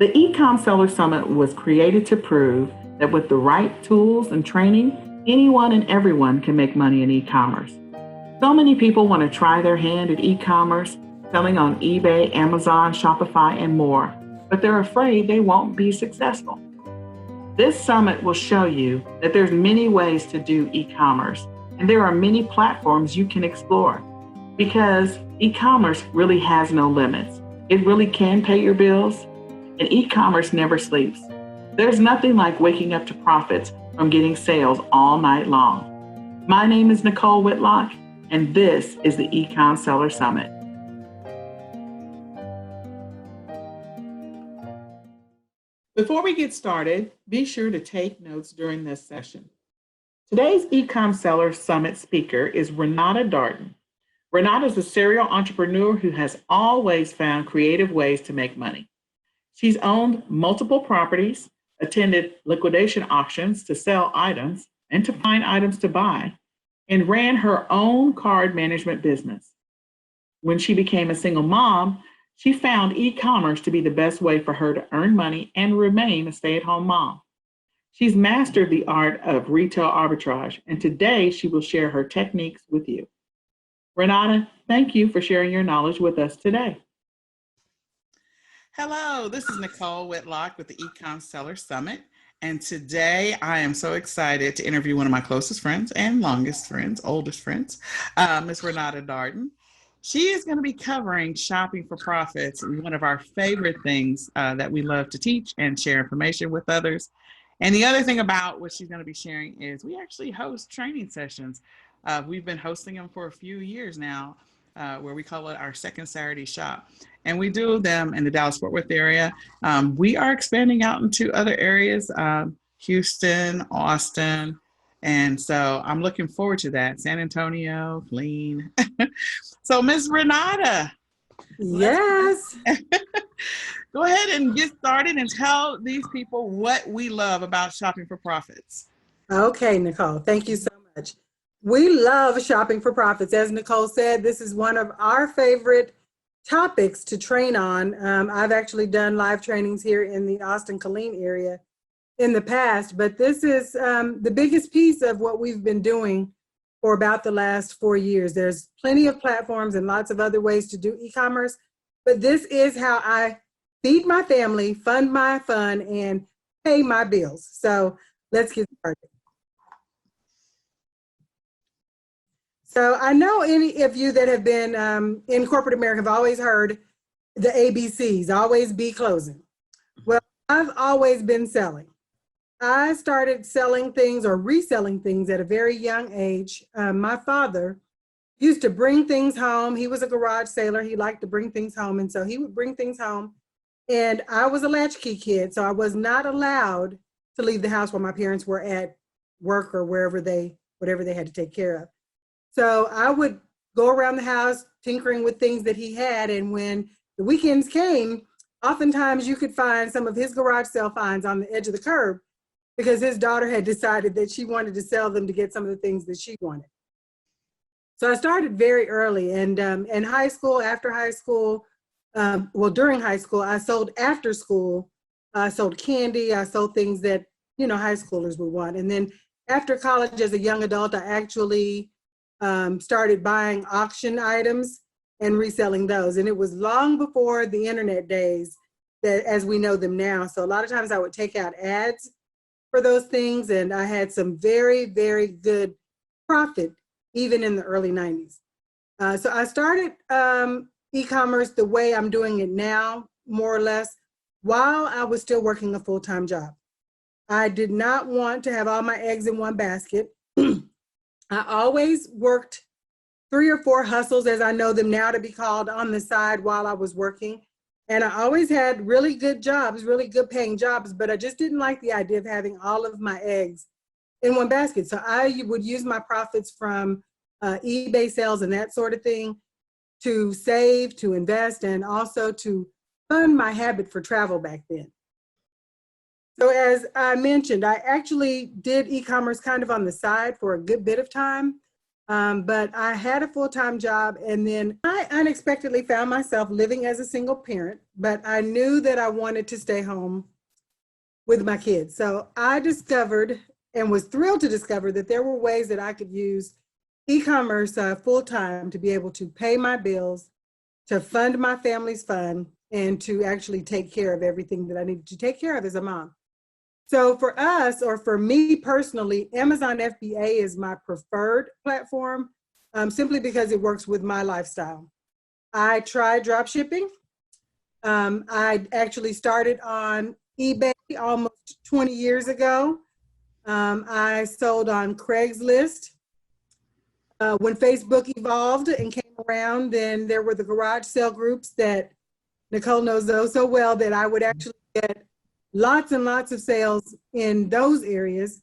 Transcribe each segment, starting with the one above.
The eCom Seller Summit was created to prove that with the right tools and training, anyone and everyone can make money in e-commerce. So many people want to try their hand at e-commerce, selling on eBay, Amazon, Shopify, and more, but they're afraid they won't be successful. This summit will show you that there's many ways to do e-commerce, and there are many platforms you can explore, because e-commerce really has no limits. It really can pay your bills, and e-commerce never sleeps. There's nothing like waking up to profits from getting sales all night long. My name is Nicole Whitlock, and this is the eCom Seller Summit. Before we get started, be sure to take notes during this session. Today's eCom Seller Summit speaker is Renata Darden. Renata is a serial entrepreneur who has always found creative ways to make money. She's owned multiple properties, attended liquidation auctions to sell items and to find items to buy, and ran her own card management business. When she became a single mom, she found e-commerce to be the best way for her to earn money and remain a stay-at-home mom. She's mastered the art of retail arbitrage, and today she will share her techniques with you. Renata, thank you for sharing your knowledge with us today. Hello, this is Nicole Whitlock with the eCom Seller Summit. And today I am so excited to interview one of my closest friends and longest friends, oldest friends, Ms. Renata Darden. She is going to be covering shopping for profits, one of our favorite things that we love to teach and share information with others. And the other thing about what she's going to be sharing is we actually host training sessions. We've been hosting them for a few years now, where we call it our second Saturday shop. And we do them in the Dallas-Fort Worth area. We are expanding out into other areas, Houston, Austin. And so I'm looking forward to that. San Antonio, Clean. So Ms. Renata. Yes. Go ahead and get started and tell these people what we love about shopping for profits. Okay, Nicole, thank you so much. We love shopping for profits. As Nicole said, this is one of our favorite topics to train on. I've actually done live trainings here in the Austin, Killeen area in the past, but this is the biggest piece of what we've been doing for about the last 4 years. There's plenty of platforms and lots of other ways to do e-commerce, but this is how I feed my family, fund my fun, and pay my bills. So let's get started. So I know any of you that have been in corporate America have always heard the ABCs, always be closing. Well, I've always been selling. I started selling things or reselling things at a very young age. My father used to bring things home. He was a garage sailor. He liked to bring things home. And so he would bring things home. And I was a latchkey kid, so I was not allowed to leave the house while my parents were at work or whatever they had to take care of. So I would go around the house tinkering with things that he had. And when the weekends came, oftentimes you could find some of his garage sale finds on the edge of the curb because his daughter had decided that she wanted to sell them to get some of the things that she wanted. So I started very early, and in high school, after high school, during high school, I sold after school. I sold candy. I sold things that, high schoolers would want. And then after college, as a young adult, I actually started buying auction items and reselling those. And it was long before the internet days that as we know them now. So a lot of times I would take out ads for those things, and I had some very, very good profit even in the early 90s. So I started e-commerce the way I'm doing it now, more or less, while I was still working a full-time job. I did not want to have all my eggs in one basket. I always worked 3 or 4 hustles, as I know them now to be called, on the side while I was working. And I always had really good jobs, really good paying jobs, but I just didn't like the idea of having all of my eggs in one basket. So I would use my profits from eBay sales and that sort of thing to save, to invest, and also to fund my habit for travel back then. So as I mentioned, I actually did e-commerce kind of on the side for a good bit of time. But I had a full-time job, and then I unexpectedly found myself living as a single parent, but I knew that I wanted to stay home with my kids. So I discovered and was thrilled to discover that there were ways that I could use e-commerce full-time to be able to pay my bills, to fund my family's fund, and to actually take care of everything that I needed to take care of as a mom. So for us, or for me personally, Amazon FBA is my preferred platform, simply because it works with my lifestyle. I tried drop shipping. I actually started on eBay almost 20 years ago. I sold on Craigslist. When Facebook evolved and came around, then there were the garage sale groups that Nicole knows those so well, that I would actually get lots and lots of sales in those areas.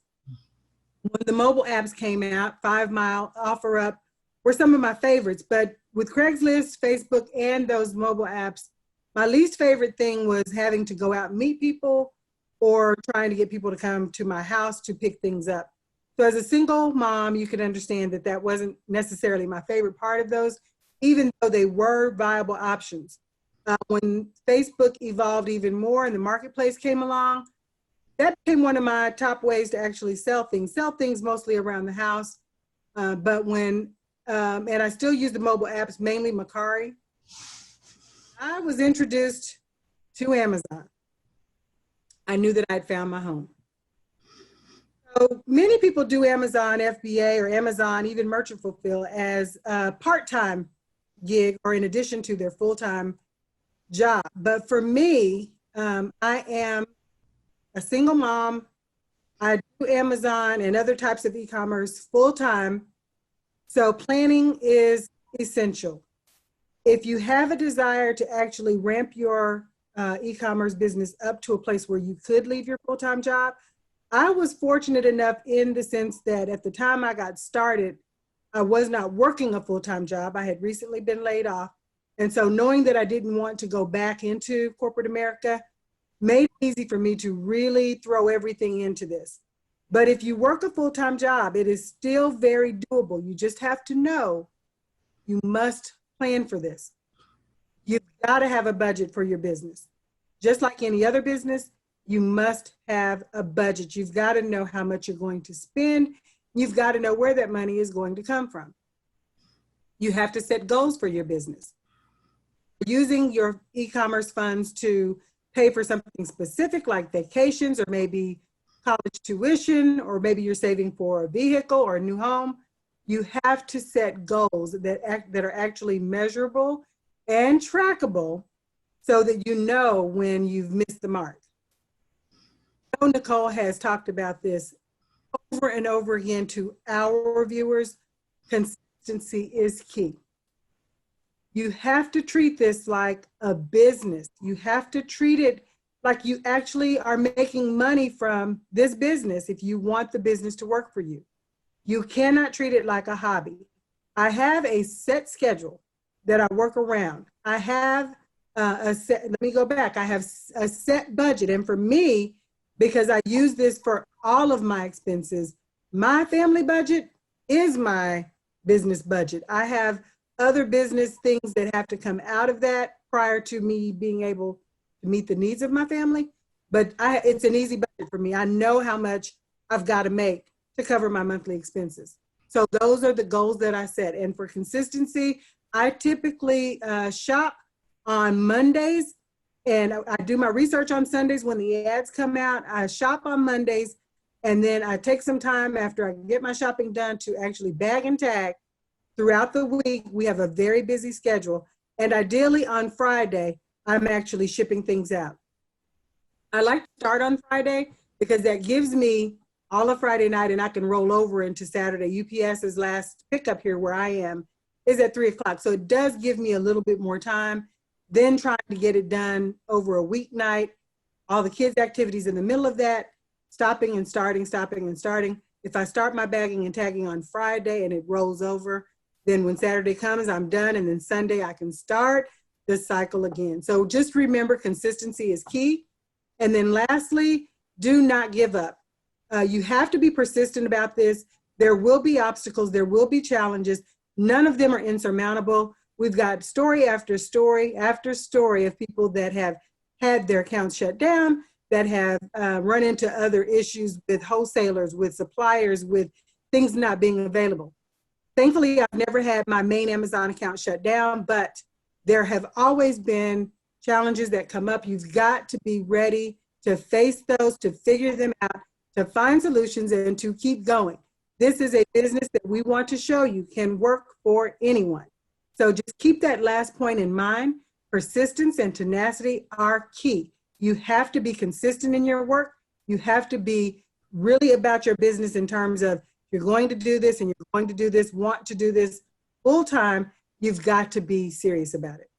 When the mobile apps came out, 5 Mile, OfferUp were some of my favorites. But with Craigslist, Facebook, and those mobile apps, my least favorite thing was having to go out and meet people or trying to get people to come to my house to pick things up. So as a single mom, you can understand that that wasn't necessarily my favorite part of those, even though they were viable options. When Facebook evolved even more and the marketplace came along, that became one of my top ways to actually sell things mostly around the house. But when, and I still use the mobile apps, mainly Macari. I was introduced to Amazon. I knew that I'd found my home. So many people do Amazon FBA or Amazon, even Merchant Fulfill, as a part-time gig or in addition to their full-time job. But for me, I am a single mom. I do Amazon and other types of e-commerce full-time. So planning is essential. If you have a desire to actually ramp your e-commerce business up to a place where you could leave your full-time job, I was fortunate enough in the sense that at the time I got started, I was not working a full-time job. I had recently been laid off. And so knowing that I didn't want to go back into corporate America made it easy for me to really throw everything into this. But if you work a full-time job, it is still very doable. You just have to know you must plan for this. You've got to have a budget for your business. Just like any other business, you must have a budget. You've got to know how much you're going to spend. You've got to know where that money is going to come from. You have to set goals for your business. Using your e-commerce funds to pay for something specific like vacations or maybe college tuition, or maybe you're saving for a vehicle or a new home, you have to set goals that are actually measurable and trackable so that you know when you've missed the mark. I know Nicole has talked about this over and over again to our viewers. Consistency is key. You have to treat this like a business. You have to treat it like you actually are making money from this business if you want the business to work for you. You cannot treat it like a hobby. I have a set schedule that I work around. I have let me go back. I have a set budget. And for me, because I use this for all of my expenses, my family budget is my business budget. I have other business things that have to come out of that prior to me being able to meet the needs of my family. But it's an easy budget for me. I know how much I've got to make to cover my monthly expenses. So those are the goals that I set. And for consistency, I typically shop on Mondays, and I do my research on Sundays when the ads come out. I shop on Mondays, and then I take some time after I get my shopping done to actually bag and tag. Throughout the week, we have a very busy schedule. And ideally on Friday, I'm actually shipping things out. I like to start on Friday because that gives me all of Friday night and I can roll over into Saturday. UPS's last pickup here where I am is at 3 o'clock. So it does give me a little bit more time than trying to get it done over a weeknight. All the kids' activities in the middle of that, stopping and starting, stopping and starting. If I start my bagging and tagging on Friday and it rolls over, then when Saturday comes, I'm done. And then Sunday, I can start the cycle again. So just remember, consistency is key. And then lastly, do not give up. You have to be persistent about this. There will be obstacles, there will be challenges. None of them are insurmountable. We've got story after story after story of people that have had their accounts shut down, that have run into other issues with wholesalers, with suppliers, with things not being available. Thankfully, I've never had my main Amazon account shut down, but there have always been challenges that come up. You've got to be ready to face those, to figure them out, to find solutions, and to keep going. This is a business that we want to show you can work for anyone. So just keep that last point in mind. Persistence and tenacity are key. You have to be consistent in your work. You have to be really about your business in terms of you're going to do this and you're going to do this, want to do this full time. You've got to be serious about it.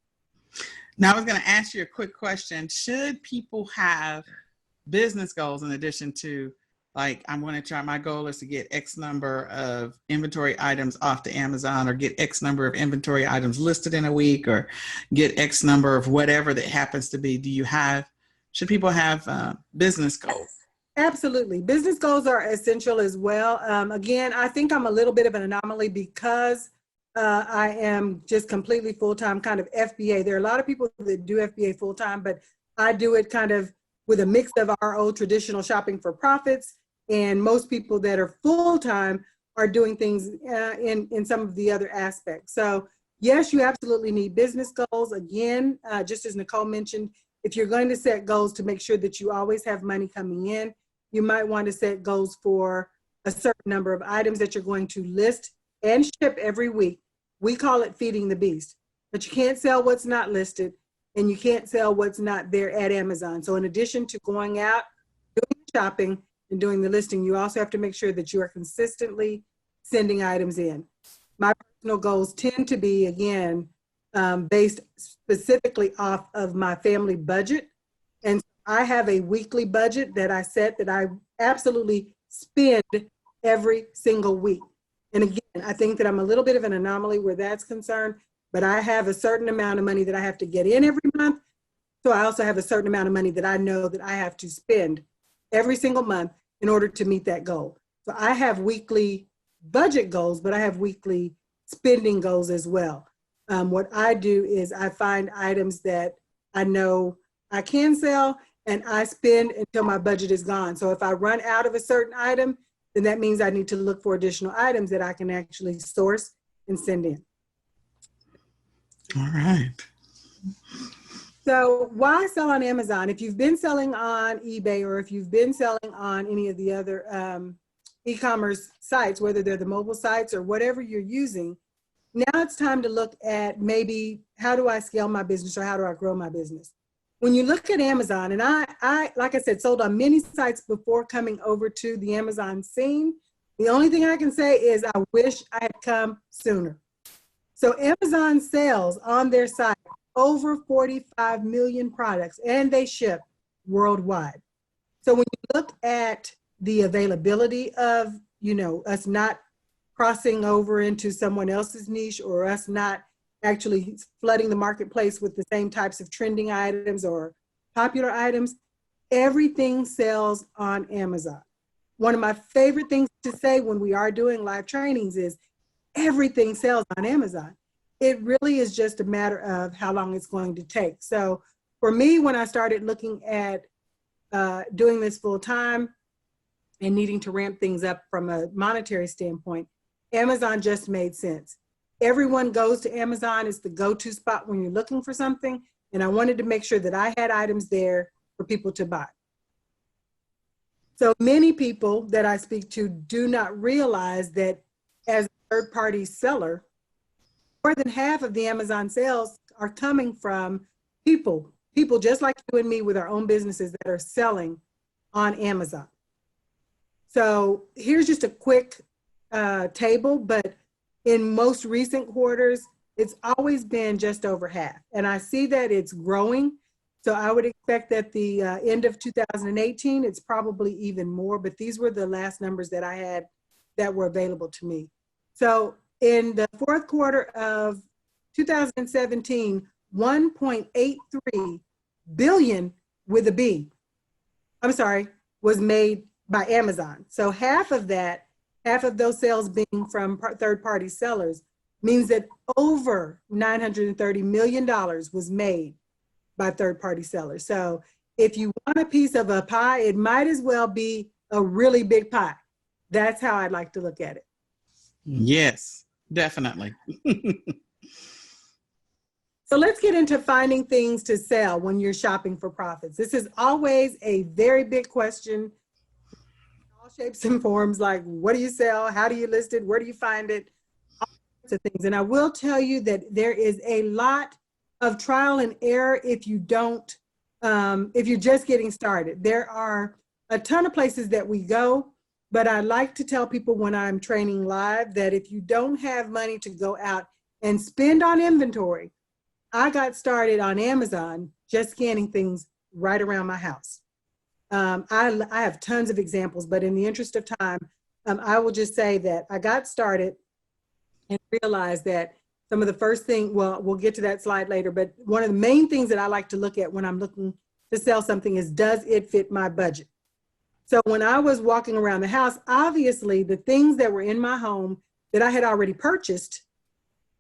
Now, I was going to ask you a quick question. Should people have business goals in addition to, like, I'm going to try, my goal is to get X number of inventory items off to Amazon, or get X number of inventory items listed in a week, or get X number of whatever that happens to be? Should people have business goals? Absolutely. Business goals are essential as well. Again, I think I'm a little bit of an anomaly because I am just completely full-time kind of FBA. There are a lot of people that do FBA full-time, but I do it kind of with a mix of our old traditional shopping for profits, and most people that are full-time are doing things in some of the other aspects. So yes, you absolutely need business goals. Again, just as Nicole mentioned, if you're going to set goals to make sure that you always have money coming in, you might want to set goals for a certain number of items that you're going to list and ship every week. We call it feeding the beast, but you can't sell what's not listed, and you can't sell what's not there at Amazon. So in addition to going out, doing shopping, and doing the listing, you also have to make sure that you are consistently sending items in. My personal goals tend to be, again, based specifically off of my family budget. And I have a weekly budget that I set that I absolutely spend every single week. And again, I think that I'm a little bit of an anomaly where that's concerned, but I have a certain amount of money that I have to get in every month. So I also have a certain amount of money that I know that I have to spend every single month in order to meet that goal. So I have weekly budget goals, but I have weekly spending goals as well. What I do is I find items that I know I can sell, and I spend until my budget is gone. So if I run out of a certain item, then that means I need to look for additional items that I can actually source and send in. All right. So why sell on Amazon? If you've been selling on eBay, or if you've been selling on any of the other e-commerce sites, whether they're the mobile sites or whatever you're using, now it's time to look at maybe how do I scale my business, or how do I grow my business? When you look at Amazon, and I like I said, sold on many sites before coming over to the Amazon scene. The only thing I can say is I wish I had come sooner. So Amazon sells on their site over 45 million products, and they ship worldwide. So when you look at the availability of, us not crossing over into someone else's niche, or us not actually flooding the marketplace with the same types of trending items or popular items, everything sells on Amazon. One of my favorite things to say when we are doing live trainings is everything sells on Amazon. It really is just a matter of how long it's going to take. So for me, when I started looking at doing this full time and needing to ramp things up from a monetary standpoint, Amazon just made sense. Everyone goes to Amazon. It's the go-to spot when you're looking for something. And I wanted to make sure that I had items there for people to buy. So many people that I speak to do not realize that as a third-party seller, more than half of the Amazon sales are coming from people just like you and me with our own businesses that are selling on Amazon. So here's just a quick table, but in most recent quarters, it's always been just over half. And I see that it's growing. So I would expect that the end of 2018, it's probably even more, but these were the last numbers that I had that were available to me. So in the fourth quarter of 2017, 1.83 billion with a B, was made by Amazon. So half of that half of those sales being from third-party sellers, means that over $930 million was made by third-party sellers. So if you want a piece of a pie, it might as well be a really big pie. That's how I'd like to look at it. Yes, definitely. So let's get into finding things to sell when you're shopping for profits. This is always a very big question. All shapes and forms, like what do you sell? How do you list it? Where do you find it? All sorts of things. And I will tell you that there is a lot of trial and error if you don't, if you're just getting started. There are a ton of places that we go, but I like to tell people when I'm training live that if you don't have money to go out and spend on inventory, I got started on Amazon just scanning things right around my house. I have tons of examples, but in the interest of time, I will just say that I got started and realized that some of the first thing, well, we'll get to that slide later, but one of the main things that I like to look at when I'm looking to sell something is, does it fit my budget? So when I was walking around the house, obviously the things that were in my home that I had already purchased,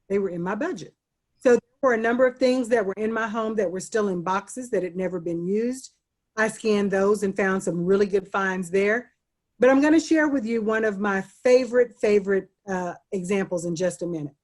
they were in my budget. So there were a number of things that were in my home that were still in boxes that had never been used. I scanned those and found some really good finds there. But I'm going to share with you one of my favorite examples in just a minute.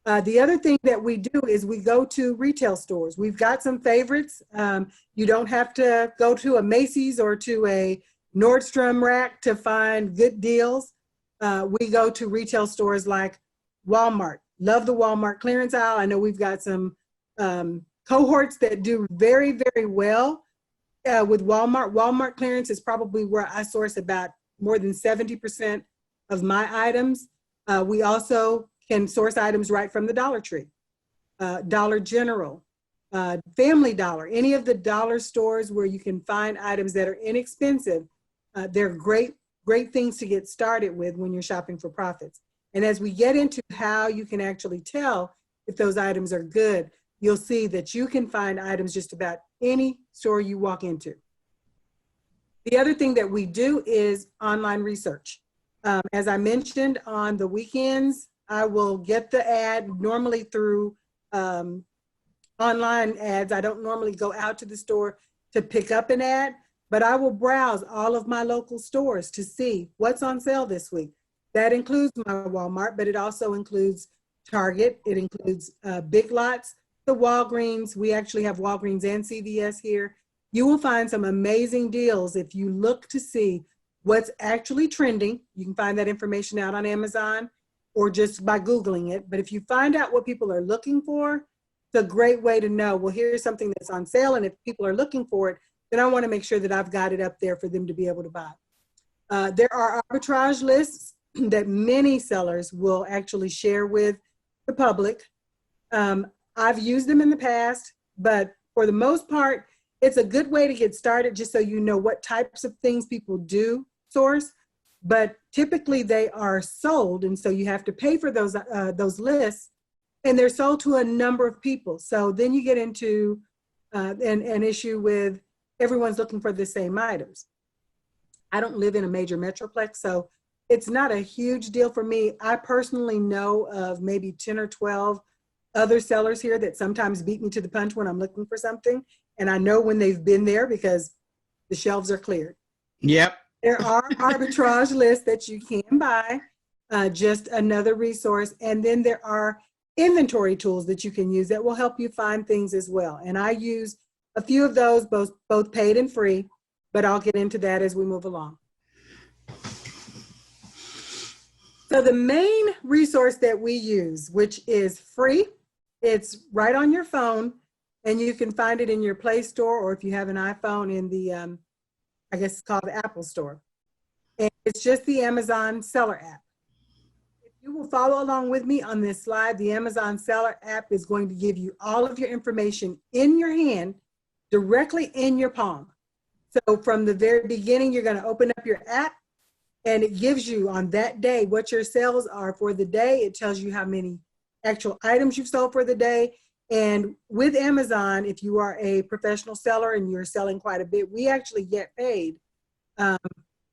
The other thing that we do is we go to retail stores. We've got some favorites. You don't have to go to a Macy's or to a Nordstrom rack to find good deals. We go to retail stores like Walmart. Love the Walmart clearance aisle. I know we've got some cohorts that do very, very well with Walmart. Walmart clearance is probably where I source about more than 70% of my items. We also can source items right from the Dollar Tree, Dollar General, Family Dollar, any of the dollar stores where you can find items that are inexpensive. They're great things to get started with when you're shopping for profits. And as we get into how you can actually tell if those items are good, you'll see that you can find items just about any store you walk into. The other thing that we do is online research. As I mentioned, on the weekends, I will get the ad normally through online ads. I don't normally go out to the store to pick up an ad, but I will browse all of my local stores to see what's on sale this week. That includes my Walmart, but it also includes Target. It includes Big Lots, the Walgreens. We actually have Walgreens and CVS here. You will find some amazing deals if you look to see what's actually trending. You can find that information out on Amazon or just by Googling it. But if you find out what people are looking for, it's a great way to know, well, here's something that's on sale. And if people are looking for it, then I want to make sure that I've got it up there for them to be able to buy. There are arbitrage lists that many sellers will actually share with the public. I've used them in the past, but for the most part, it's a good way to get started just so you know what types of things people do source, but typically they are sold, and so you have to pay for those lists, and they're sold to a number of people. So then you get into an issue with everyone's looking for the same items. I don't live in a major metroplex, so it's not a huge deal for me. I personally know of maybe 10 or 12 other sellers here that sometimes beat me to the punch when I'm looking for something. And I know when they've been there because the shelves are cleared. Yep. There are arbitrage lists that you can buy, just another resource. And then there are inventory tools that you can use that will help you find things as well. And I use a few of those, both paid and free, but I'll get into that as we move along. So the main resource that we use, which is free, it's right on your phone, and you can find it in your Play Store, or if you have an iPhone, in the, I guess it's called the Apple Store. And it's just the Amazon Seller app. If you will follow along with me on this slide, the Amazon Seller app is going to give you all of your information in your hand, directly in your palm. So from the very beginning, you're going to open up your app, and it gives you on that day what your sales are for the day. It tells you how many actual items you've sold for the day. And with Amazon, if you are a professional seller and you're selling quite a bit, we actually get paid,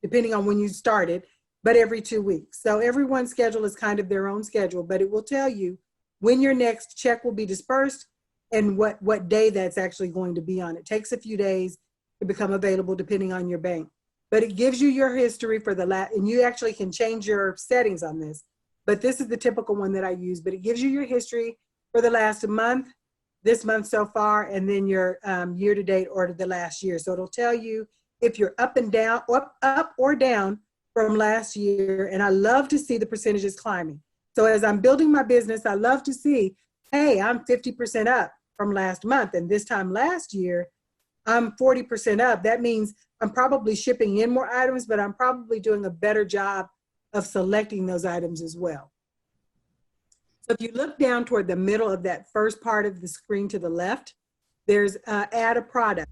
depending on when you started, but every 2 weeks. So everyone's schedule is kind of their own schedule, but it will tell you when your next check will be dispersed and what day that's actually going to be on. It takes a few days to become available depending on your bank, but it gives you your history for the last, and you actually can change your settings on this, but this is the typical one that I use, but it gives you your history for the last month, this month so far, and then your year to date or the last year. So it'll tell you if you're up and down, up or down from last year. And I love to see the percentages climbing. So as I'm building my business, I love to see, hey, I'm 50% up from last month. And this time last year, I'm 40% up. That means I'm probably shipping in more items, but I'm probably doing a better job of selecting those items as well. So if you look down toward the middle of that first part of the screen to the left, there's add a product.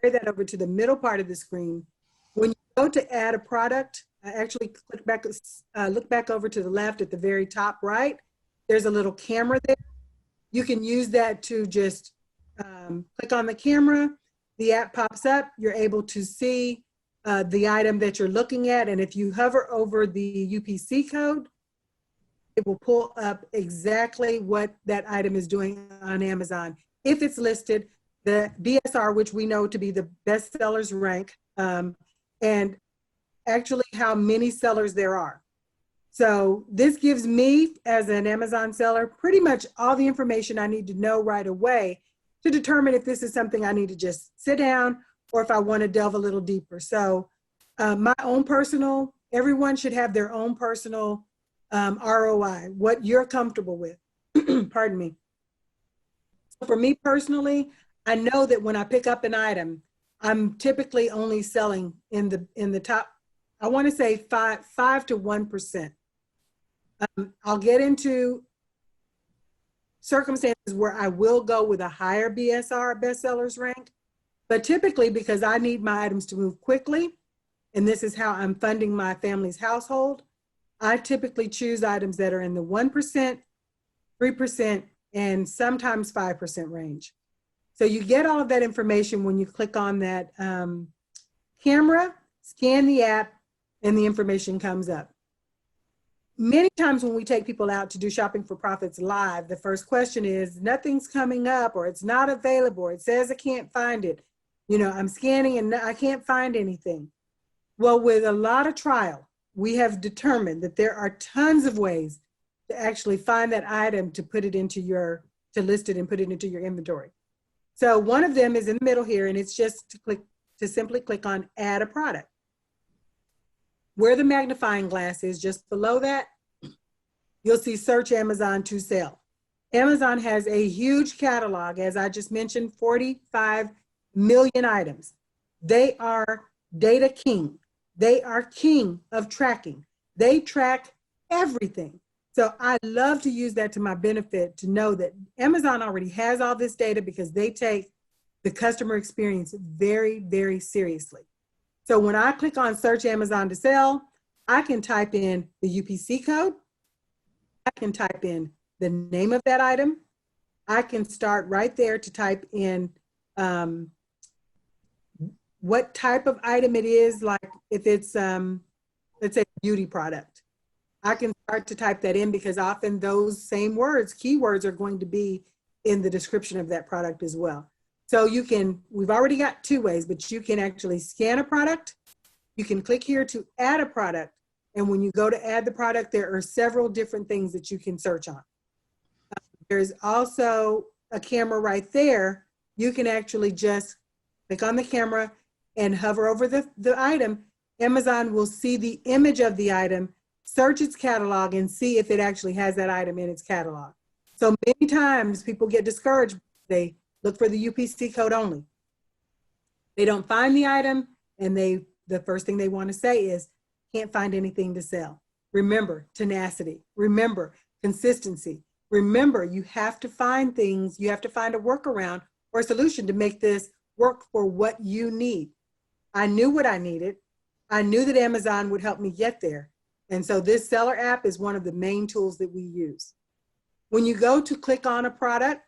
Carry that over to the middle part of the screen. When you go to add a product, actually look back over to the left at the very top right. There's a little camera there. You can use that to just click on the camera. The app pops up. You're able to see the item that you're looking at. And if you hover over the UPC code, it will pull up exactly what that item is doing on Amazon. If it's listed, the BSR, which we know to be the best sellers rank, and actually how many sellers there are. So this gives me, as an Amazon seller, pretty much all the information I need to know right away to determine if this is something I need to just sit down or if I want to delve a little deeper. So my own personal, everyone should have their own personal ROI, what you're comfortable with. Pardon me. So for me personally, I know that when I pick up an item, I'm typically only selling in the top, I want to say 5 to 1%. I'll get into circumstances where I will go with a higher BSR, bestsellers rank, but typically because I need my items to move quickly, and this is how I'm funding my family's household, I typically choose items that are in the 1%, 3%, and sometimes 5% range. So you get all of that information when you click on that camera, scan the app, and the information comes up. Many times when we take people out to do Shopping for Profits live, the first question is, nothing's coming up, or it's not available, or it says I can't find it. You know, I'm scanning and I can't find anything. Well, with a lot of trial, we have determined that there are tons of ways to actually find that item to put it into your, to list it and put it into your inventory. So one of them is in the middle here, and it's just to simply click on add a product. Where the magnifying glass is, just below that, you'll see search Amazon to sell. Amazon has a huge catalog, as I just mentioned, 45 million items. They are data king. They are king of tracking. They track everything. So I love to use that to my benefit to know that Amazon already has all this data because they take the customer experience very, very seriously. So when I click on search Amazon to sell, I can type in the UPC code. I can type in the name of that item. I can start right there to type in what type of item it is, like if it's, let's say, a beauty product. I can start to type that in because often those same words, keywords, are going to be in the description of that product as well. So you can, we've already got 2 ways, but you can actually scan a product. You can click here to add a product. And when you go to add the product, there are several different things that you can search on. There's also a camera right there. You can actually just click on the camera and hover over the item. Amazon will see the image of the item, search its catalog, and see if it actually has that item in its catalog. So many times people get discouraged. They look for the UPC code only. They don't find the item, and the first thing they want to say is, can't find anything to sell. Remember tenacity. Remember consistency. Remember, you have to find things, you have to find a workaround or a solution to make this work for what you need. I knew what I needed. I knew that Amazon would help me get there. And so this seller app is one of the main tools that we use. When you go to click on a product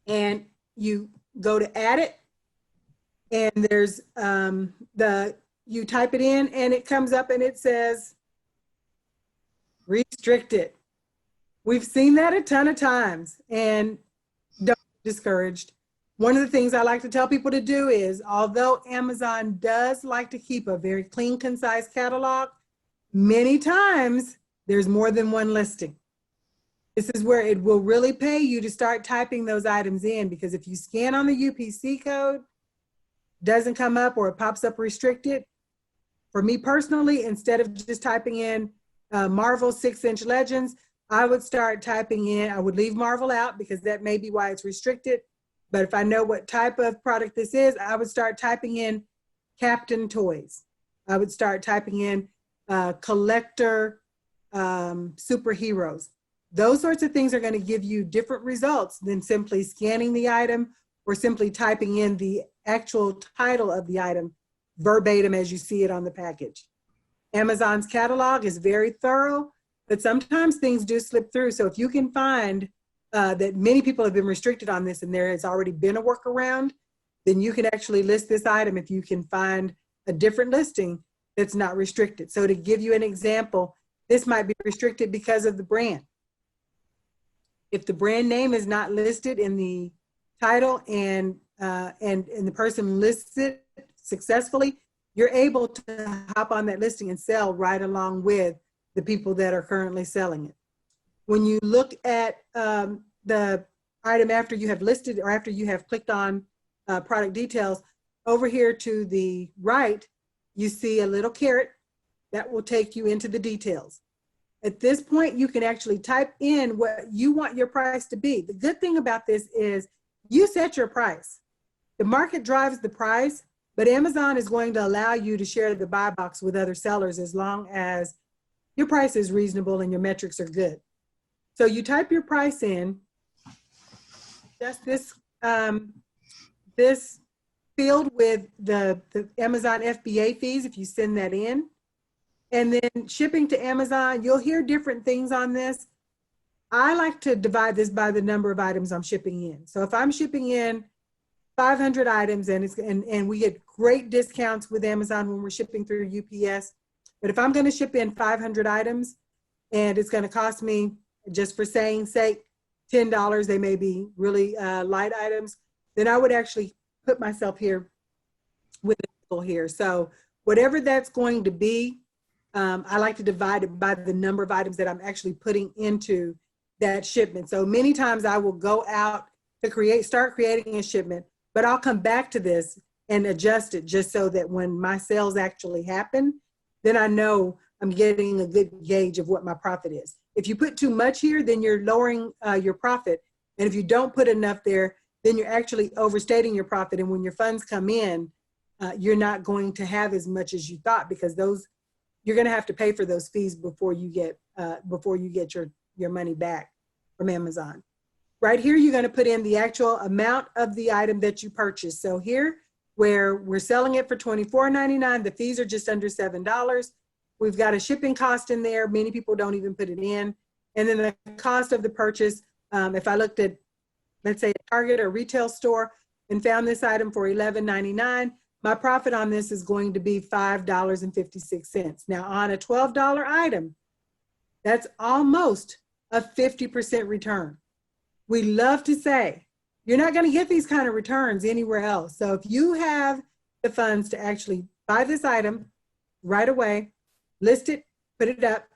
and you go to add it, and there's the you type it in and it comes up and it says restricted. We've seen that a ton of times, and don't be discouraged. One of the things I like to tell people to do is, although Amazon does like to keep a very clean, concise catalog, many times there's more than one listing. This is where it will really pay you to start typing those items in, because if you scan on the UPC code, doesn't come up or it pops up restricted, for me personally, instead of just typing in Marvel 6-inch Legends, I would start typing in, I would leave Marvel out because that may be why it's restricted. But if I know what type of product this is, I would start typing in Captain Toys. I would start typing in collector superheroes. Those sorts of things are going to give you different results than simply scanning the item or simply typing in the actual title of the item verbatim as you see it on the package. Amazon's catalog is very thorough, but sometimes things do slip through. So if you can find that many people have been restricted on this and there has already been a workaround, then you can actually list this item if you can find a different listing that's not restricted. So to give you an example, this might be restricted because of the brand. If the brand name is not listed in the title and the person lists it successfully, you're able to hop on that listing and sell right along with the people that are currently selling it. When you look at the item after you have listed or after you have clicked on product details, over here to the right, you see a little caret that will take you into the details. At this point, you can actually type in what you want your price to be. The good thing about this is you set your price. The market drives the price, but Amazon is going to allow you to share the buy box with other sellers as long as your price is reasonable and your metrics are good. So you type your price in, just this field with the Amazon FBA fees if you send that in. And then shipping to Amazon, you'll hear different things on this. I like to divide this by the number of items I'm shipping in. So if I'm shipping in 500 items and we get great discounts with Amazon when we're shipping through UPS, but if I'm going to ship in 500 items and it's going to cost me, just for saying sake, $10, they may be really light items, then I would actually put myself here with a nickel here. So whatever that's going to be, I like to divide it by the number of items that I'm actually putting into that shipment. So many times I will go out to start creating a shipment, but I'll come back to this and adjust it just so that when my sales actually happen, then I know I'm getting a good gauge of what my profit is. If you put too much here, then you're lowering your profit. And if you don't put enough there, then you're actually overstating your profit. And when your funds come in, you're not going to have as much as you thought, because you're going to have to pay for those fees before you get your money back from Amazon. Right here, you're going to put in the actual amount of the item that you purchased. So here, where we're selling it for $24.99, the fees are just under $7. We've got a shipping cost in there. Many people don't even put it in. And then the cost of the purchase, if I looked at, let's say, a Target or retail store and found this item for $11.99, my profit on this is going to be $5.56. Now, on a $12 item, that's almost a 50% return. We love to say, you're not going to get these kind of returns anywhere else. So if you have the funds to actually buy this item right away, list it, put it up,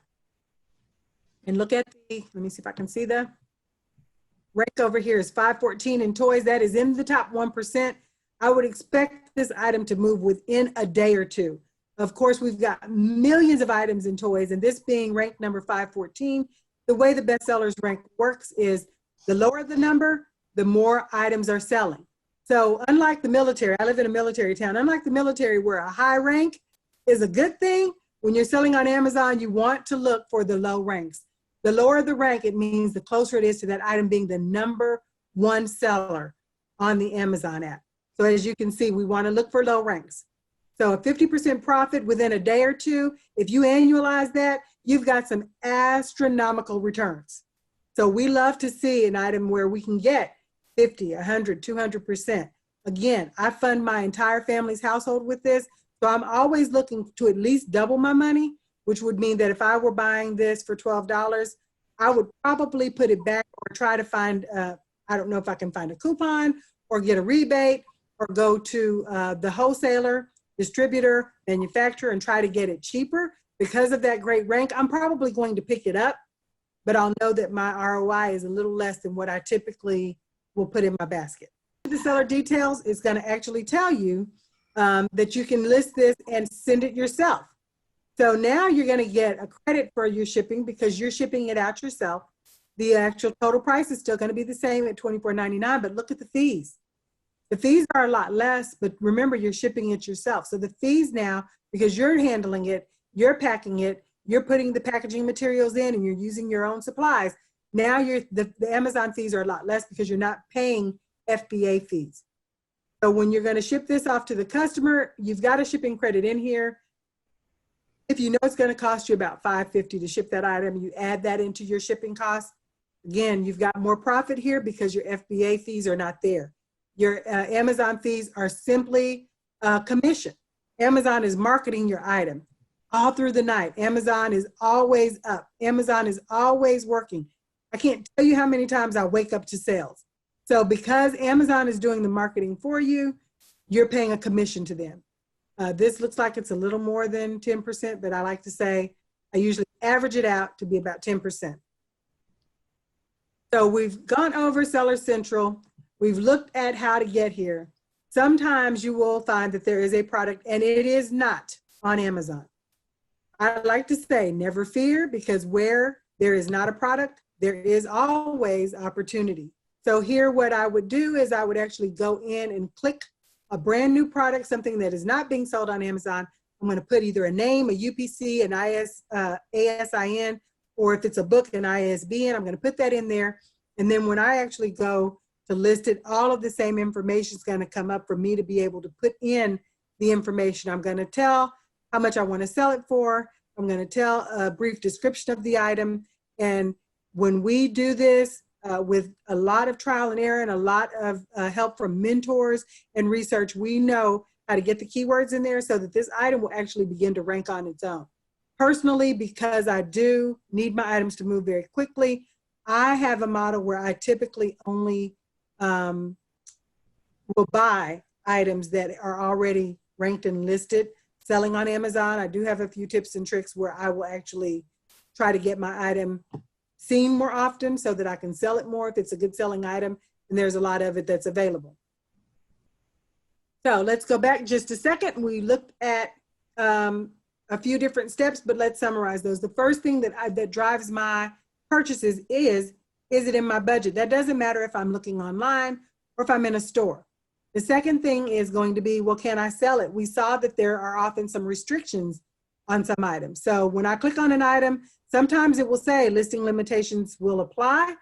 and look at let me see if I can see the rank over here is 514 in toys. That is in the top 1%. I would expect this item to move within a day or two. Of course, we've got millions of items in toys, and this being ranked number 514, the way the bestsellers rank works is the lower the number, the more items are selling. So unlike the military, I live in a military town, unlike the military where a high rank is a good thing, when you're selling on Amazon, you want to look for the low ranks. The lower the rank, it means the closer it is to that item being the number one seller on the Amazon app. So as you can see, we want to look for low ranks. So a 50% profit within a day or two, if you annualize that, you've got some astronomical returns. So we love to see an item where we can get 50, 100, 200%. Again, I fund my entire family's household with this. So I'm always looking to at least double my money, which would mean that if I were buying this for $12, I would probably put it back or try to find, I don't know if I can find a coupon or get a rebate or go to the wholesaler, distributor, manufacturer, and try to get it cheaper. Because of that great rank, I'm probably going to pick it up, but I'll know that my ROI is a little less than what I typically will put in my basket. The seller details is going to actually tell you that you can list this and send it yourself. So now you're going to get a credit for your shipping because you're shipping it out yourself. The actual total price is still going to be the same at $24.99, but look at the fees. The fees are a lot less, but remember, you're shipping it yourself. So the fees now, because you're handling it, you're packing it, you're putting the packaging materials in, and you're using your own supplies. Now the Amazon fees are a lot less because you're not paying FBA fees. So when you're going to ship this off to the customer, you've got a shipping credit in here. If you know it's going to cost you about $5.50 to ship that item, you add that into your shipping cost. Again, you've got more profit here because your FBA fees are not there. Your Amazon fees are simply commission. Amazon is marketing your item all through the night. Amazon is always up. Amazon is always working. I can't tell you how many times I wake up to sales. So because Amazon is doing the marketing for you, you're paying a commission to them. This looks like it's a little more than 10%, but I like to say I usually average it out to be about 10%. So we've gone over Seller Central. We've looked at how to get here. Sometimes you will find that there is a product and it is not on Amazon. I like to say never fear, because where there is not a product, there is always opportunity. So here what I would do is I would actually go in and click a brand new product, something that is not being sold on Amazon. I'm going to put either a name, a UPC, an ASIN, or if it's a book, an ISBN. I'm going to put that in there. And then when I actually go to list it, all of the same information is going to come up for me to be able to put in the information. I'm going to tell how much I want to sell it for. I'm going to tell a brief description of the item. And when we do this with a lot of trial and error and a lot of help from mentors and research, we know how to get the keywords in there so that this item will actually begin to rank on its own. Personally, because I do need my items to move very quickly, I have a model where I typically only will buy items that are already ranked and listed selling on Amazon. I do have a few tips and tricks where I will actually try to get my item seen more often so that I can sell it more if it's a good selling item and there's a lot of it that's available. So let's go back just a second. We looked at a few different steps, but let's summarize those. The first thing that drives my purchases is it in my budget? That doesn't matter if I'm looking online or if I'm in a store. The second thing is going to be, well, can I sell it? We saw that there are often some restrictions on some items. So when I click on an item, sometimes it will say listing limitations will apply.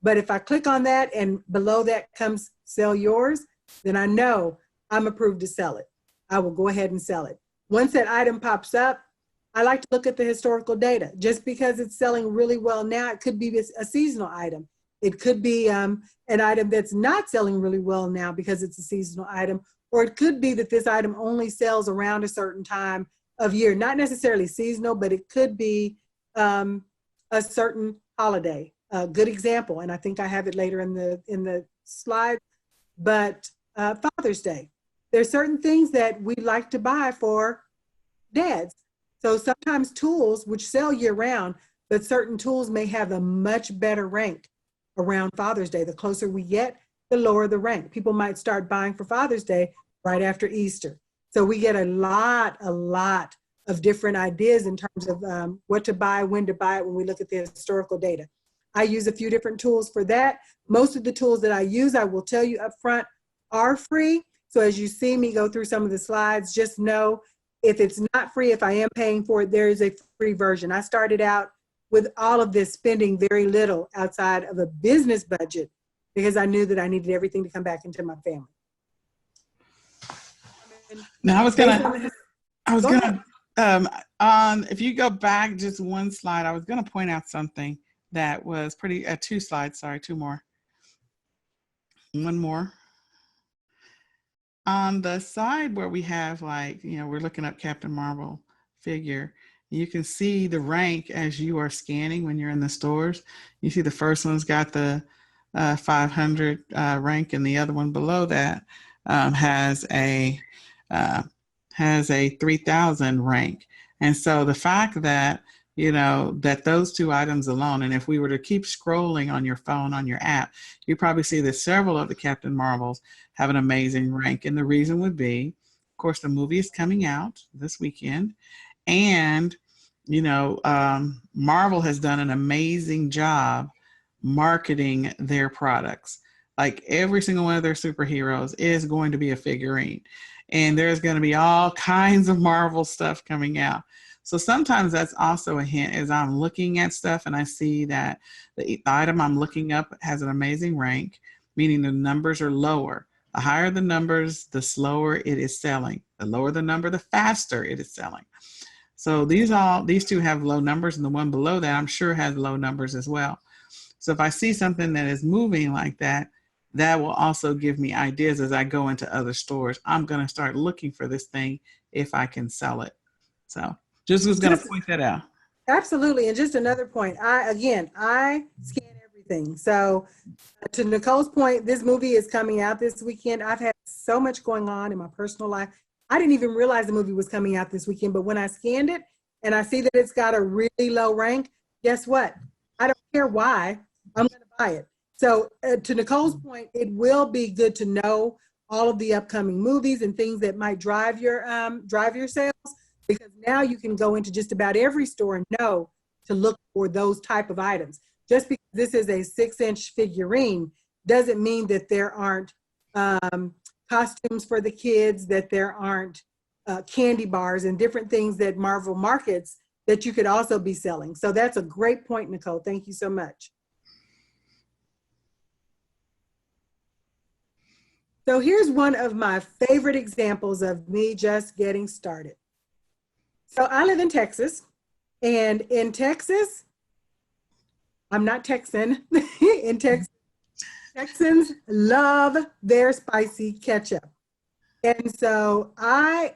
But if I click on that and below that comes sell yours, then I know I'm approved to sell it. I will go ahead and sell it. Once that item pops up, I like to look at the historical data. Just because it's selling really well now, it could be a seasonal item. It could be an item that's not selling really well now because it's a seasonal item, or it could be that this item only sells around a certain time of year, not necessarily seasonal, but it could be a certain holiday. A good example, and I think I have it later in the slide, but Father's Day. There's certain things that we like to buy for dads. So sometimes tools, which sell year round, but certain tools may have a much better rank around Father's Day. The closer we get, the lower the rank. People might start buying for Father's Day right after Easter. So we get a lot of different ideas in terms of what to buy, when to buy it, when we look at the historical data. I use a few different tools for that. Most of the tools that I use, I will tell you up front, are free. So as you see me go through some of the slides, just know if it's not free, if I am paying for it, there is a free version. I started out with all of this spending very little outside of a business budget because I knew that I needed everything to come back into my family. Now if you go back just one slide, I was gonna point out something that was pretty, two slides, sorry, two more. One more. on the side where we have like, we're looking up Captain Marvel figure, you can see the rank as you are scanning when you're in the stores. You see the first one's got the 500 rank, and the other one below that has a 3000 rank. And so the fact that that those two items alone, and if we were to keep scrolling on your phone, on your app, you probably see that several of the Captain Marvels have an amazing rank. And the reason would be, of course, the movie is coming out this weekend. And, Marvel has done an amazing job marketing their products. Like every single one of their superheroes is going to be a figurine. And there's going to be all kinds of Marvel stuff coming out. So sometimes that's also a hint as I'm looking at stuff and I see that the item I'm looking up has an amazing rank, meaning the numbers are lower. The higher the numbers, the slower it is selling. The lower the number, the faster it is selling. So these two have low numbers, and the one below that I'm sure has low numbers as well. So if I see something that is moving like that, that will also give me ideas as I go into other stores. I'm going to start looking for this thing if I can sell it. So just was going to point that out. Absolutely. And just another point, I scan everything. So to Nicole's point, this movie is coming out this weekend. I've had so much going on in my personal life. I didn't even realize the movie was coming out this weekend, but when I scanned it and I see that it's got a really low rank, guess what? I don't care why, I'm going to buy it. So to Nicole's point, it will be good to know all of the upcoming movies and things that might drive your sales, because now you can go into just about every store and know to look for those type of items. Just because this is a 6-inch figurine doesn't mean that there aren't costumes for the kids, that there aren't candy bars and different things that Marvel markets that you could also be selling. So that's a great point, Nicole. Thank you so much. So here's one of my favorite examples of me just getting started. So I live in Texas, and in Texas, I'm not Texan, in Texas, Texans love their spicy ketchup. And so I'm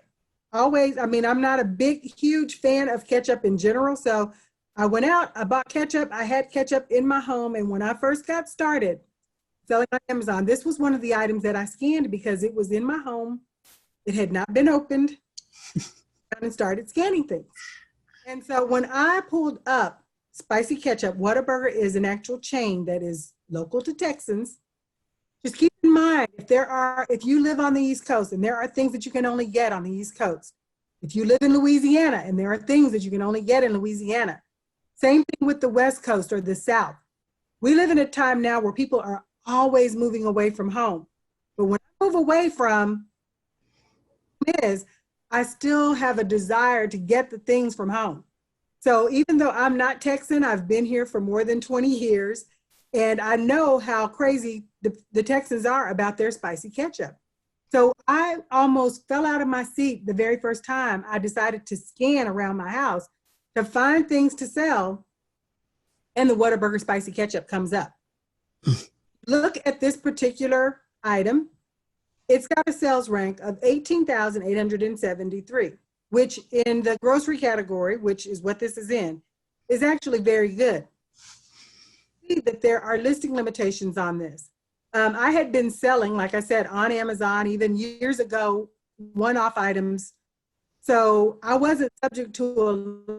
not a huge fan of ketchup in general. So I went out, I bought ketchup, I had ketchup in my home. And when I first got started selling on Amazon, this was one of the items that I scanned because it was in my home. It had not been opened, and started scanning things. And so when I pulled up spicy ketchup, Whataburger is an actual chain that is local to Texans. Just keep in mind, if you live on the East Coast and there are things that you can only get on the East Coast, if you live in Louisiana and there are things that you can only get in Louisiana, same thing with the West Coast or the South. We live in a time now where people are always moving away from home. But when I move away from this, I still have a desire to get the things from home. So even though I'm not Texan, I've been here for more than 20 years, and I know how crazy the Texans are about their spicy ketchup. So I almost fell out of my seat the very first time I decided to scan around my house to find things to sell, and the Whataburger spicy ketchup comes up. Look at this particular item. It's got a sales rank of 18,873, which in the grocery category, which is what this is in, is actually very good. See that there are listing limitations on this. I had been selling, like I said, on Amazon, even years ago, one-off items. So I wasn't subject to a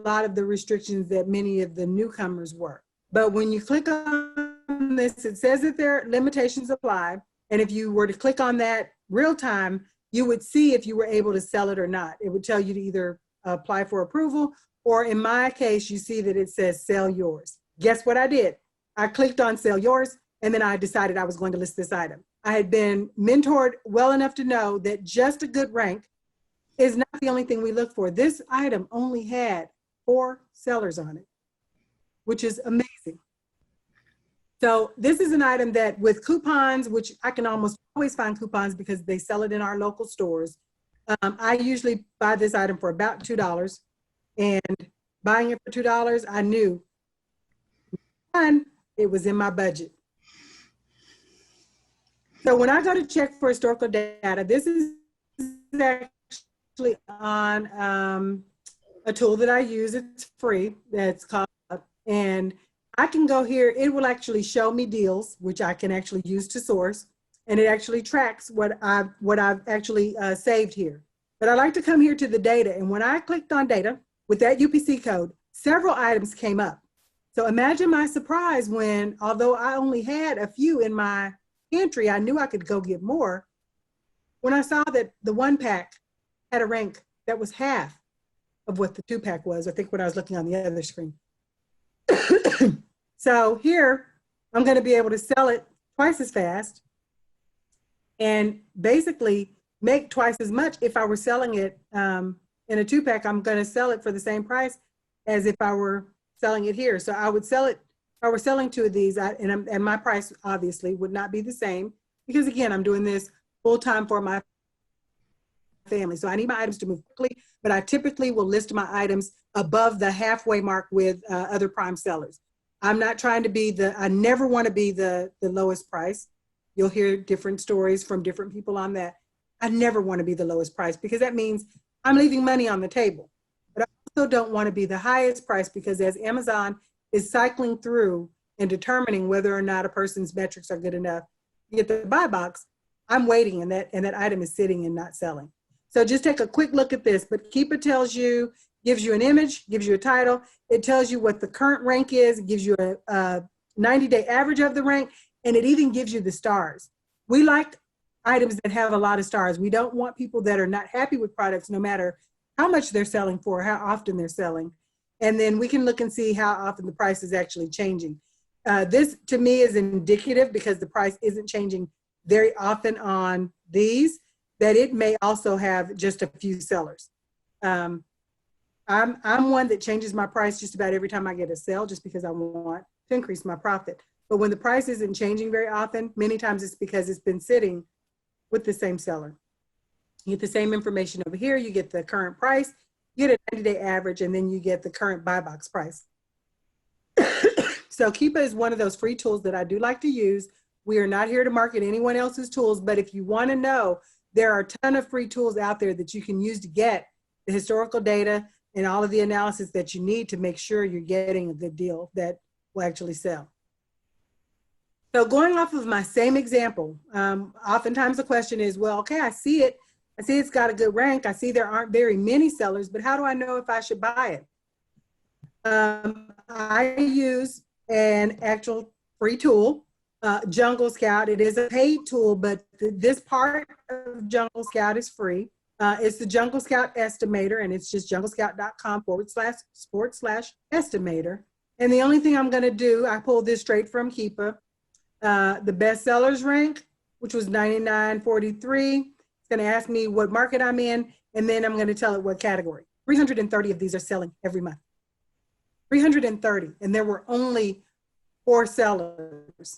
lot of the restrictions that many of the newcomers were. But when you click on this, it says that there are limitations apply. And if you were to click on that real time, you would see if you were able to sell it or not. It would tell you to either apply for approval, or in my case, you see that it says sell yours. Guess what I did? I clicked on sell yours, and then I decided I was going to list this item. I had been mentored well enough to know that just a good rank is not the only thing we look for. This item only had 4 sellers on it, which is amazing. So this is an item that with coupons, which I can almost always find coupons because they sell it in our local stores. I usually buy this item for about $2, and buying it for $2, I knew, one, it was in my budget. So when I go to check for historical data, this is actually on a tool that I use. It's free. That's called, and I can go here. It will actually show me deals, which I can actually use to source, and it actually tracks what I've actually saved here. But I like to come here to the data, and when I clicked on data with that UPC code, several items came up. So imagine my surprise when, although I only had a few in my pantry, I knew I could go get more. When I saw that the 1-pack had a rank that was half of what the 2-pack was, I think when I was looking on the other screen. So here, I'm going to be able to sell it twice as fast and basically make twice as much. If I were selling it in a 2-pack, I'm going to sell it for the same price as if I were selling it here. So I would sell it, if I were selling 2 of these, and my price obviously would not be the same, because again, I'm doing this full time for my family. So I need my items to move quickly, but I typically will list my items above the halfway mark with other prime sellers. I'm not trying to be I never want to be the lowest price. You'll hear different stories from different people on that. I never want to be the lowest price, because that means I'm leaving money on the table. But I also don't want to be the highest price, because as Amazon is cycling through and determining whether or not a person's metrics are good enough to get the buy box, I'm waiting, and that item is sitting and not selling. So just take a quick look at this. But Keepa tells you, gives you an image, gives you a title. It tells you what the current rank is, it gives you a 90-day average of the rank, and it even gives you the stars. We like items that have a lot of stars. We don't want people that are not happy with products, no matter how much they're selling for, how often they're selling. And then we can look and see how often the price is actually changing. This to me is indicative, because the price isn't changing very often on these, that it may also have just a few sellers. I'm one that changes my price just about every time I get a sale, just because I want to increase my profit. But when the price isn't changing very often, many times it's because it's been sitting with the same seller. You get the same information over here. You get the current price, you get a 90-day average, and then you get the current buy box price. So Keepa is one of those free tools that I do like to use. We are not here to market anyone else's tools, but if you want to know, there are a ton of free tools out there that you can use to get the historical data and all of the analysis that you need to make sure you're getting a good deal that will actually sell. So going off of my same example, oftentimes the question is, well, okay, I see it. I see it's got a good rank. I see there aren't very many sellers, but how do I know if I should buy it? I use an actual free tool, Jungle Scout. It is a paid tool, but this part of Jungle Scout is free. It's the Jungle Scout Estimator, and it's just junglescout.com/estimator. And the only thing I'm going to do, I pulled this straight from Keepa. The best sellers rank, which was 99.43. It's going to ask me what market I'm in, and then I'm going to tell it what category. 330 of these are selling every month. 330, and there were only 4 sellers.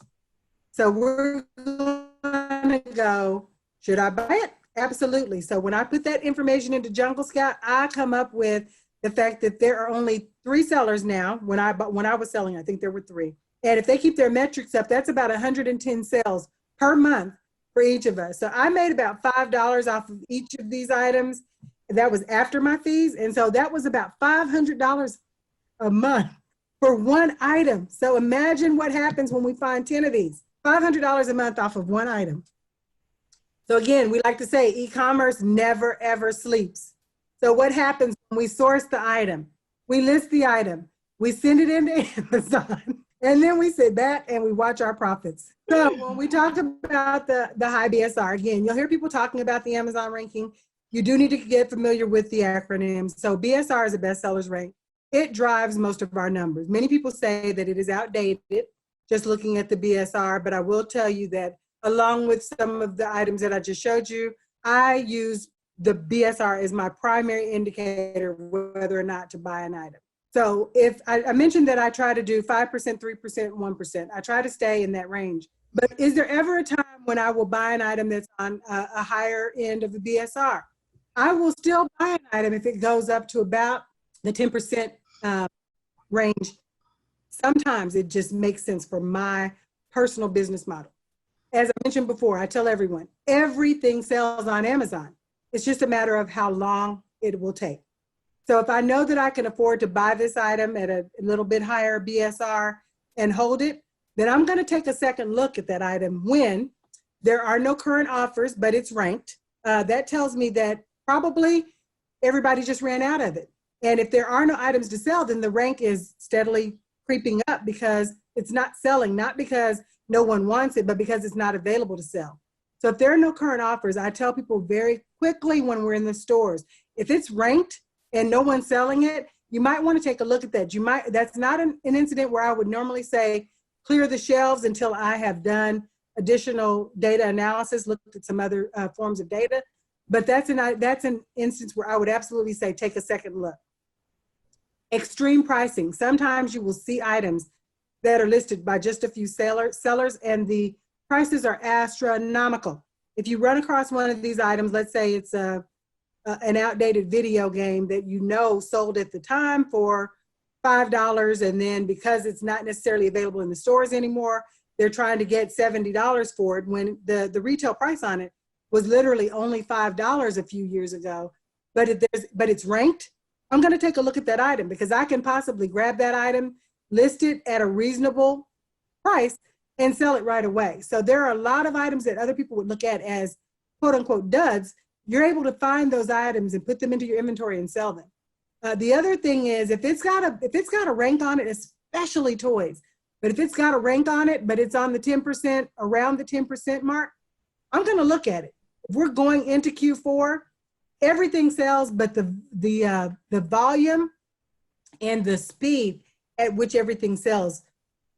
So we're going to go, should I buy it? Absolutely. So when I put that information into Jungle Scout, I come up with the fact that there are only 3 sellers now. When I was selling, I think there were 3. And if they keep their metrics up, that's about 110 sales per month for each of us. So I made about $5 off of each of these items. That was after my fees. And so that was about $500 a month for one item. So imagine what happens when we find 10 of these. $500 a month off of one item. So again, we like to say e-commerce never ever sleeps. So what happens when we source the item? We list the item, we send it into Amazon, and then we sit back and we watch our profits. So when we talk about the high BSR, again, you'll hear people talking about the Amazon ranking. You do need to get familiar with the acronyms. So BSR is a bestsellers rank. It drives most of our numbers. Many people say that it is outdated, just looking at the BSR, but I will tell you that along with some of the items that I just showed you, I use the BSR as my primary indicator whether or not to buy an item. So if I mentioned that I try to do 5%, 3%, 1%, I try to stay in that range. But is there ever a time when I will buy an item that's on a higher end of the BSR? I will still buy an item if it goes up to about the 10% range. Sometimes it just makes sense for my personal business model. As I mentioned before, I tell everyone, everything sells on Amazon. It's just a matter of how long it will take. So if I know that I can afford to buy this item at a little bit higher BSR and hold it, then I'm going to take a second look at that item when there are no current offers, but it's ranked. That tells me that probably everybody just ran out of it. And if there are no items to sell, then the rank is steadily creeping up because it's not selling, not because no one wants it, but because it's not available to sell. So if there are no current offers, I tell people very quickly when we're in the stores, if it's ranked and no one's selling it, you might want to take a look at that. That's not an incident where I would normally say, clear the shelves until I have done additional data analysis, looked at some other forms of data. But that's an instance where I would absolutely say, take a second look. Extreme pricing. Sometimes you will see items that are listed by just a few sellers and the prices are astronomical. If you run across one of these items, let's say it's an outdated video game that you know sold at the time for $5, and then because it's not necessarily available in the stores anymore, they're trying to get $70 for it when the retail price on it was literally only $5 a few years ago. But it's ranked. I'm going to take a look at that item because I can possibly grab that item, list it at a reasonable price, and sell it right away. So there are a lot of items that other people would look at as quote unquote duds. You're able to find those items and put them into your inventory and sell them. The other thing is if it's got a rank on it, especially toys, but if it's got a rank on it, but it's on the 10%, around the 10% mark, I'm going to look at it. If we're going into Q4, everything sells, but the volume and the speed at which everything sells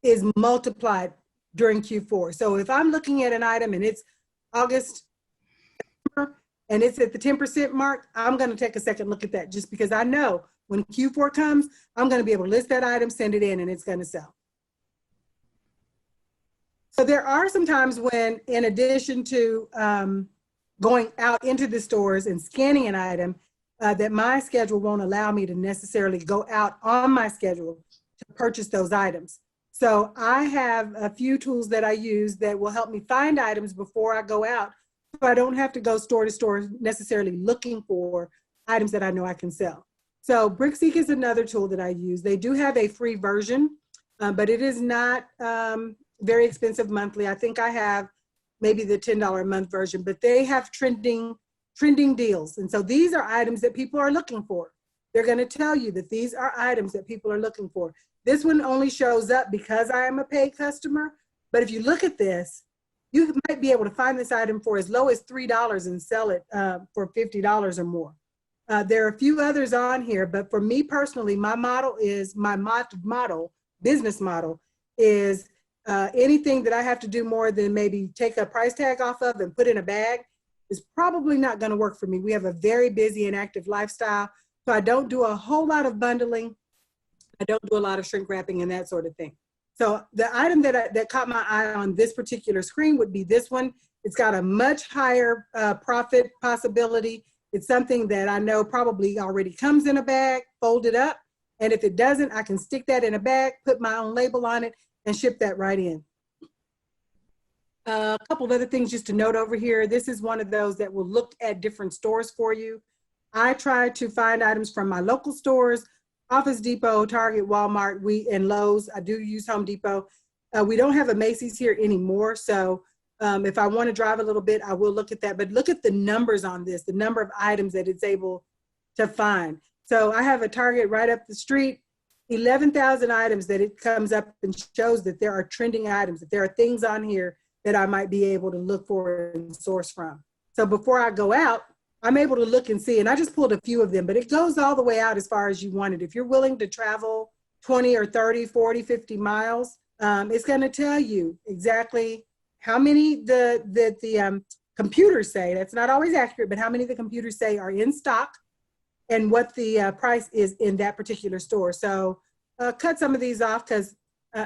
is multiplied during Q4. So if I'm looking at an item and it's August and it's at the 10% mark, I'm going to take a second look at that just because I know when Q4 comes, I'm going to be able to list that item, send it in, and it's going to sell. So there are some times when, in addition to going out into the stores and scanning an item, that my schedule won't allow me to necessarily go out on my schedule to purchase those items. So I have a few tools that I use that will help me find items before I go out, so I don't have to go store to store necessarily looking for items that I know I can sell. So BrickSeek is another tool that I use. They do have a free version, but it is not very expensive monthly. I think I have maybe the $10 a month version, but they have trending deals. And so these are items that people are looking for. They're going to tell you that these are items that people are looking for. This one only shows up because I am a paid customer. But if you look at this, you might be able to find this item for as low as $3 and sell it for $50 or more. There are a few others on here, but for me personally, my business model is anything that I have to do more than maybe take a price tag off of and put in a bag is probably not going to work for me. We have a very busy and active lifestyle, so I don't do a whole lot of bundling. I don't do a lot of shrink wrapping and that sort of thing. So the item that caught my eye on this particular screen would be this one. It's got a much higher profit possibility. It's something that I know probably already comes in a bag, folded up. And if it doesn't, I can stick that in a bag, put my own label on it, and ship that right in. A couple of other things just to note over here. This is one of those that will look at different stores for you. I try to find items from my local stores, Office Depot, Target, Walmart, and Lowe's. I do use Home Depot. We don't have a Macy's here anymore, so if I want to drive a little bit, I will look at that. But look at the numbers on this, the number of items that it's able to find. So I have a Target right up the street, 11,000 items that it comes up and shows that there are trending items, that there are things on here that I might be able to look for and source from. So before I go out, I'm able to look and see, and I just pulled a few of them, but it goes all the way out as far as you want it. If you're willing to travel 20 or 30, 40, 50 miles, it's going to tell you exactly how many the computers say, that's not always accurate, but how many the computers say are in stock and what the price is in that particular store. So cut some of these off because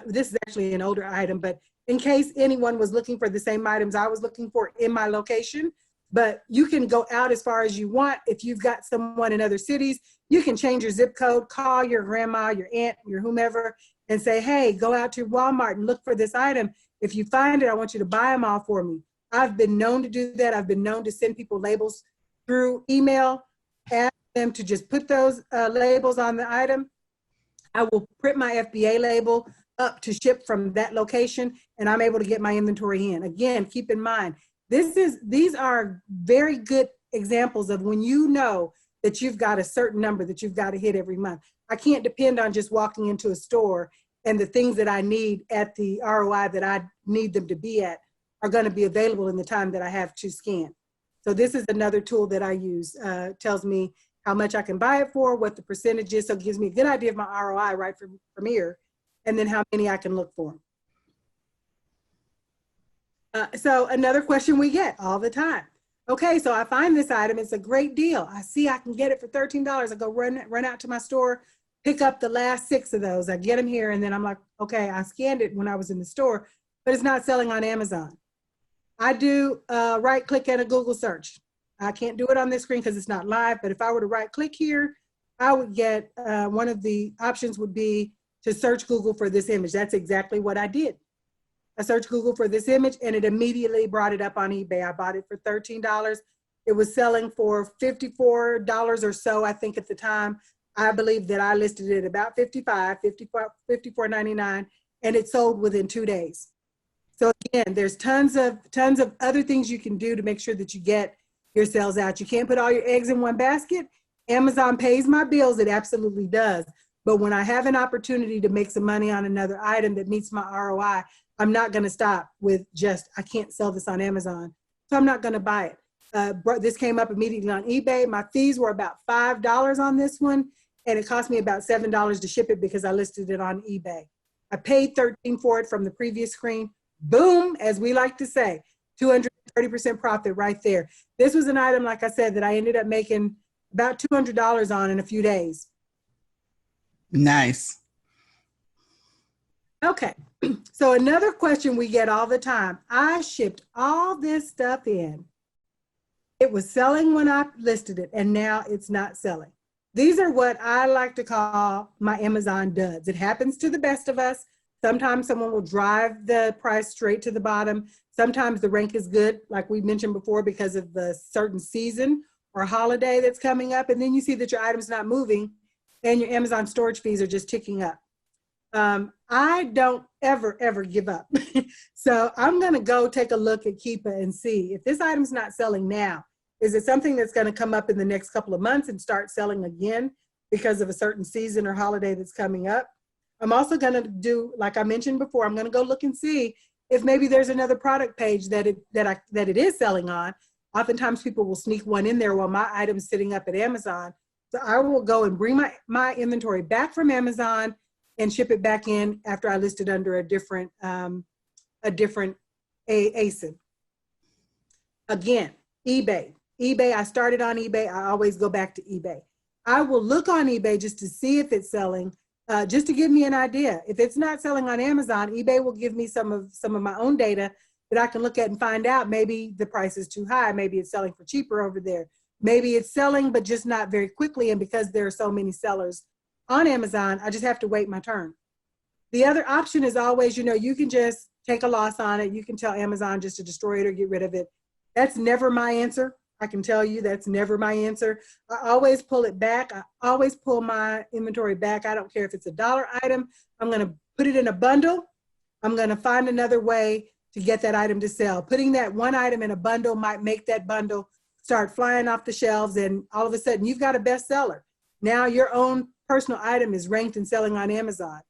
this is actually an older item, but in case anyone was looking for the same items I was looking for in my location. But you can go out as far as you want. If you've got someone in other cities, you can change your zip code, call your grandma, your aunt, your whomever, and say, hey, go out to Walmart and look for this item. If you find it, I want you to buy them all for me. I've been known to do that. I've been known to send people labels through email, ask them to just put those labels on the item. I will print my FBA label up to ship from that location, and I'm able to get my inventory in. Again, keep in mind, these are very good examples of when you know that you've got a certain number that you've got to hit every month. I can't depend on just walking into a store and the things that I need at the ROI that I need them to be at are going to be available in the time that I have to scan. So this is another tool that I use. Tells me how much I can buy it for, what the percentage is, so it gives me a good idea of my ROI right from here, and then how many I can look for. So another question we get all the time. Okay, so I find this item, it's a great deal. I see I can get it for $13. I go run out to my store, pick up the last 6 of those. I get them here, and then I'm like, okay, I scanned it when I was in the store, but it's not selling on Amazon. I do right click and a Google search. I can't do it on this screen because it's not live, but if I were to right click here, I would get, one of the options would be to search Google for this image. That's exactly what I did. I searched Google for this image and it immediately brought it up on eBay. I bought it for $13. It was selling for $54 or so, I think at the time. I believe that I listed it about $54.99, and it sold within 2 days. So again, there's tons of other things you can do to make sure that you get your sales out. You can't put all your eggs in one basket. Amazon pays my bills, it absolutely does. But when I have an opportunity to make some money on another item that meets my ROI, I'm not going to stop with just, I can't sell this on Amazon, so I'm not going to buy it. This came up immediately on eBay. My fees were about $5 on this one, and it cost me about $7 to ship it because I listed it on eBay. I paid $13 for it from the previous screen. Boom, as we like to say, 230% profit right there. This was an item, like I said, that I ended up making about $200 on in a few days. Nice. Okay, so another question we get all the time. I shipped all this stuff in. It was selling when I listed it, and now it's not selling. These are what I like to call my Amazon duds. It happens to the best of us. Sometimes someone will drive the price straight to the bottom. Sometimes the rank is good, like we mentioned before, because of the certain season or holiday that's coming up. And then you see that your item's not moving and your Amazon storage fees are just ticking up. I don't ever give up. So I'm gonna go take a look at Keepa and see if this item's not selling now. Is it something that's gonna come up in the next couple of months and start selling again because of a certain season or holiday that's coming up? I'm also gonna do, like I mentioned before, I'm gonna go look and see if maybe there's another product page that it is selling on. Oftentimes people will sneak one in there while my item's sitting up at Amazon. So I will go and bring my inventory back from Amazon and ship it back in after I list it under a different ASIN. Again, eBay. I started on eBay. I always go back to eBay. I will look on eBay just to see if it's selling, just to give me an idea. If it's not selling on Amazon, eBay will give me some of my own data that I can look at and find out maybe the price is too high. Maybe it's selling for cheaper over there. Maybe it's selling, but just not very quickly. And because there are so many sellers on Amazon, I just have to wait my turn. The other option is always, you can just take a loss on it. You can tell Amazon just to destroy it or get rid of it. That's never my answer. I can tell you that's never my answer. I always pull it back. I always pull my inventory back. I don't care if it's a dollar item. I'm going to put it in a bundle. I'm going to find another way to get that item to sell. Putting that one item in a bundle might make that bundle start flying off the shelves, and all of a sudden you've got a bestseller. Now your own personal item is ranked and selling on Amazon.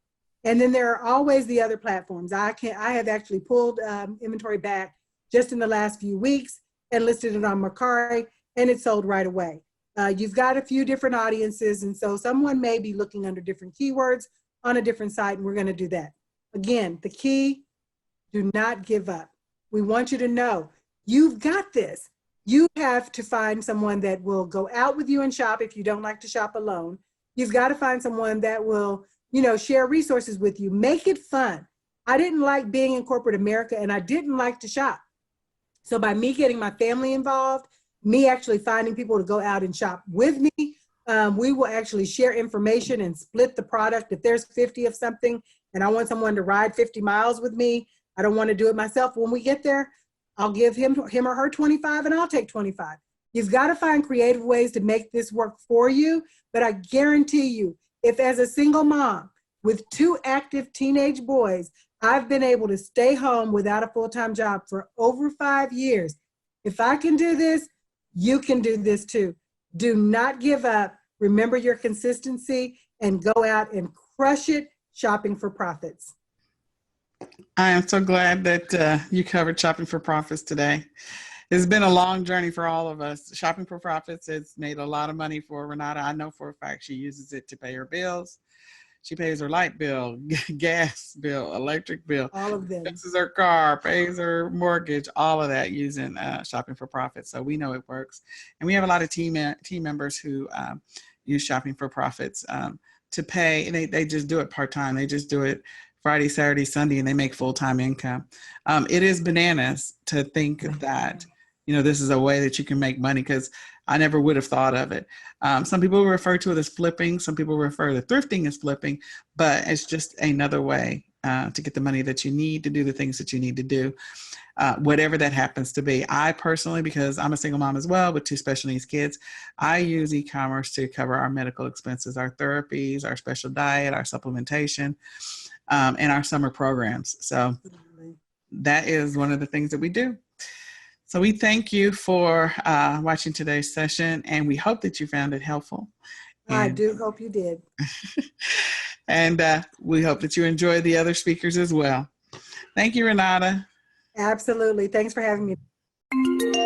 And then there are always the other platforms. I have actually pulled inventory back just in the last few weeks and listed it on Mercari, and it sold right away. You've got a few different audiences, and so someone may be looking under different keywords on a different site, and we're gonna do that. Again, the key, do not give up. We want you to know, you've got this. You have to find someone that will go out with you and shop if you don't like to shop alone. You've got to find someone that will, share resources with you. Make it fun. I didn't like being in corporate America, and I didn't like to shop. So by me getting my family involved, me actually finding people to go out and shop with me, we will actually share information and split the product. If there's 50 of something and I want someone to ride 50 miles with me, I don't want to do it myself. When we get there, I'll give him or her 25 and I'll take 25. You've got to find creative ways to make this work for you. But I guarantee you, if as a single mom with 2 active teenage boys, I've been able to stay home without a full-time job for over 5 years. If I can do this, you can do this too. Do not give up. Remember your consistency and go out and crush it shopping for profits. I am so glad that you covered shopping for profits today. It's been a long journey for all of us. Shopping for profits has made a lot of money for Renata. I know for a fact she uses it to pay her bills. She pays her light bill, gas bill, electric bill. All of them. Fixes her car, pays her mortgage, all of that using shopping for profits. So we know it works. And we have a lot of team members who use shopping for profits to pay. And they just do it part-time. They just do it Friday, Saturday, Sunday, and they make full-time income. It is bananas to think that, this is a way that you can make money, because I never would have thought of it. Some people refer to it as flipping. Some people refer to thrifting as flipping, but it's just another way to get the money that you need to do the things that you need to do, whatever that happens to be. I personally, because I'm a single mom as well with 2 special needs kids, I use e-commerce to cover our medical expenses, our therapies, our special diet, our supplementation, and our summer programs. So that is one of the things that we do. So we thank you for watching today's session, and we hope that you found it helpful. I do hope you did. And we hope that you enjoy the other speakers as well. Thank you, Renata. Absolutely. Thanks for having me.